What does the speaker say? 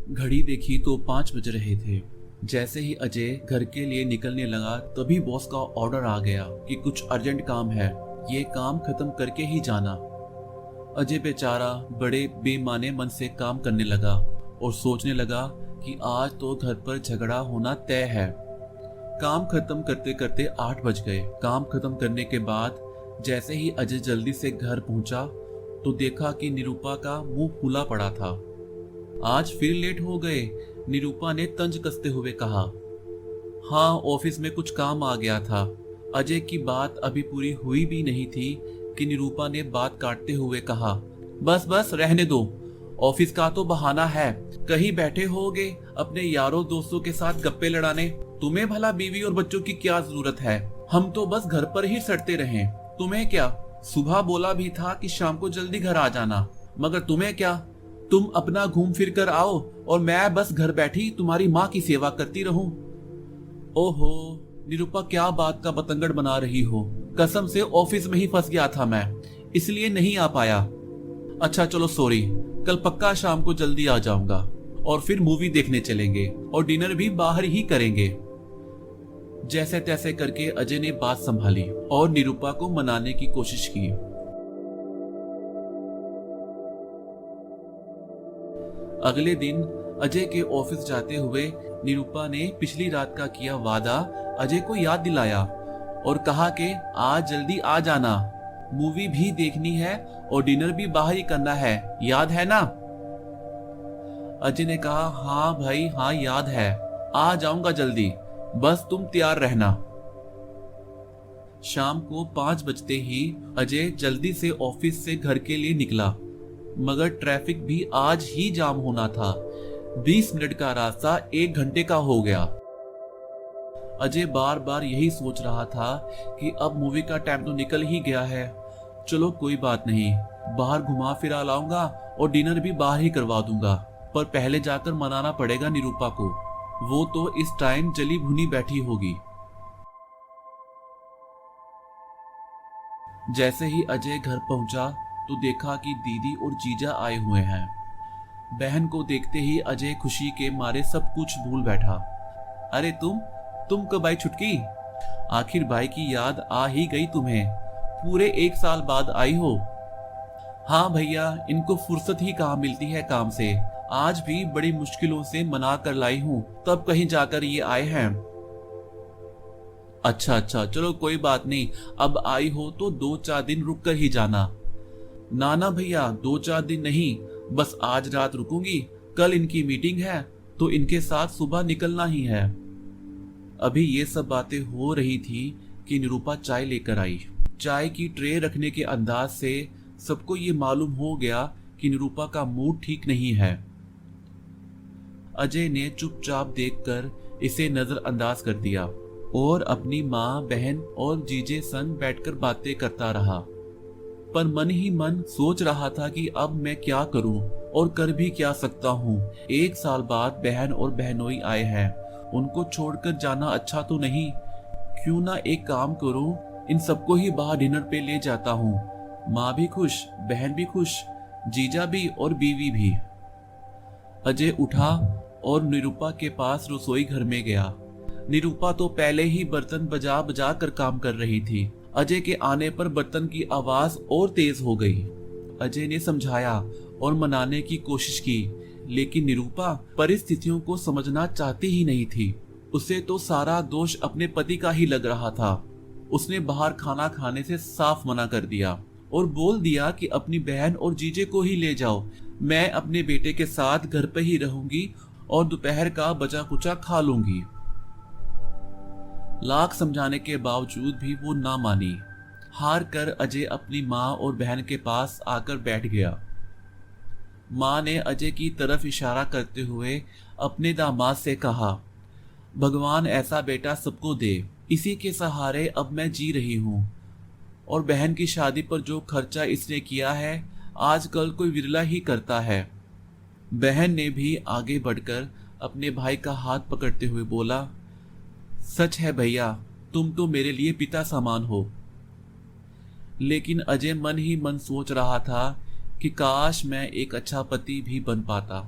घड़ी देखी तो 5 बज रहे थे। जैसे ही अजय घर के लिए निकलने लगा तभी बॉस का ऑर्डर आ गया कि कुछ अर्जेंट काम है, ये काम खत्म करके ही जाना। अजय बेचारा बड़े बेमाने मन से काम करने लगा और सोचने लगा कि आज तो घर पर झगड़ा होना तय है। काम खत्म करते करते 8 बज गए। काम खत्म करने के बाद जैसे ही अजय जल्दी से घर पहुंचा तो देखा कि निरूपा का मुंह फूला पड़ा था। आज फिर लेट हो गए, निरूपा ने तंज कसते हुए कहा। हाँ, ऑफिस में कुछ काम आ गया था। अजय की बात अभी पूरी हुई भी नहीं थी कि निरूपा ने बात काटते हुए कहा, बस बस रहने दो, ऑफिस का तो बहाना है, कहीं बैठे होगे अपने यारों दोस्तों के साथ गप्पे लड़ाने। तुम्हें भला बीवी और बच्चों की क्या जरूरत है, हम तो बस घर पर ही सड़ते रहें। तुम्हें क्या, सुबह बोला भी था कि शाम को जल्दी घर आ जाना, मगर तुम्हें क्या, तुम अपना घूम फिर कर आओ और मैं बस घर बैठी तुम्हारी माँ की सेवा करती रहूं। ओहो निरूपा, क्या बात का बतंगड़ बना रही हो, कसम से ऑफिस में ही फंस गया था मैं, इसलिए नहीं आ पाया। अच्छा चलो सॉरी, कल पक्का शाम को जल्दी आ जाऊंगा और फिर मूवी देखने चलेंगे और डिनर भी बाहर ही करेंगे। जैसे तैसे करके अजय ने बात संभाली और निरूपा को मनाने की कोशिश की। अगले दिन अजय के ऑफिस जाते हुए निरूपा ने पिछली रात का किया वादा अजय को याद दिलाया और कहा कि आज जल्दी आ जाना, मूवी भी देखनी है और डिनर भी बाहर ही करना है, याद है ना। अजय ने कहा, हाँ भाई हाँ याद है, आ जाऊंगा जल्दी, बस तुम तैयार रहना। शाम को 5 बजते ही अजय जल्दी से ऑफिस से घर के लिए निकला, मगर ट्रैफिक भी आज ही जाम होना था। 20 मिनट का रास्ता 1 घंटे का हो गया। अजय बार बार यही सोच रहा था कि अब मूवी का टाइम तो निकल ही गया है, चलो कोई बात नहीं, बाहर घुमा फिरा लाऊंगा और डिनर भी बाहर ही करवा दूंगा, पर पहले जाकर मनाना पड़ेगा निरूपा को, वो तो इस टाइम जली भुनी बैठी होगी। जैसे ही अजय घर पहुंचा तो देखा कि दीदी और जीजा आए हुए हैं। बहन को देखते ही अजय खुशी के मारे सब कुछ भूल बैठा। अरे तुम कब आई छुटकी, आखिर भाई की याद आ ही गई तुम्हें, पूरे 1 साल बाद आई हो। हाँ भैया, इनको फुर्सत ही कहाँ मिलती है काम से, आज भी बड़ी मुश्किलों से मना कर लाई हूँ, तब कहीं जाकर ये आए हैं। अच्छा चलो कोई बात नहीं, अब आई हो तो 2-4 दिन रुक कर ही जाना। ना भैया, 2-4 दिन नहीं, बस आज रात रुकूंगी, कल इनकी मीटिंग है तो इनके साथ सुबह निकलना ही है। अभी ये सब बातें हो रही थी कि निरूपा चाय लेकर आई। चाय की ट्रे रखने के अंदाज से सबको ये मालूम हो गया कि निरूपा का मूड ठीक नहीं है। अजय ने चुपचाप देखकर इसे नजरअंदाज कर दिया और अपनी माँ, बहन और जीजे संग बैठकर बातें करता रहा, पर मन ही मन सोच रहा था कि अब मैं क्या करूं और कर भी क्या सकता हूं। 1 साल बाद बहन और बहनोई आए हैं, उनको छोड़कर जाना अच्छा तो नहीं, क्यों ना एक काम करूं, इन सबको ही बाहर डिनर पे ले जाता हूं, माँ भी खुश, बहन भी खुश, जीजा भी और बीवी भी। अजय उठा और निरूपा के पास रसोई घर में गया। निरूपा तो पहले ही बर्तन बजा बजा कर काम कर रही थी। अजय के आने पर बर्तन की आवाज और तेज हो गई। अजय ने समझाया और मनाने की कोशिश की, लेकिन निरूपा परिस्थितियों को समझना चाहती ही नहीं थी। उसे तो सारा दोष अपने पति का ही लग रहा था। उसने बाहर खाना खाने से साफ मना कर दिया और बोल दिया कि अपनी बहन और जीजे को ही ले जाओ, मैं अपने बेटे के साथ घर पे ही रहूंगी और दोपहर का बचा कुचा खा लूंगी। लाख समझाने के बावजूद भी वो ना मानी। हार कर अजय अपनी माँ और बहन के पास आकर बैठ गया। माँ ने अजय की तरफ इशारा करते हुए अपने दामाद से कहा, भगवान ऐसा बेटा सबको दे, इसी के सहारे अब मैं जी रही हूँ, और बहन की शादी पर जो खर्चा इसने किया है आजकल कोई विरला ही करता है। बहन ने भी आगे बढ़कर अपने भाई का हाथ पकड़ते हुए बोला, सच है भैया, तुम तो मेरे लिए पिता समान हो। लेकिन अजय मन ही मन सोच रहा था कि काश मैं एक अच्छा पति भी बन पाता।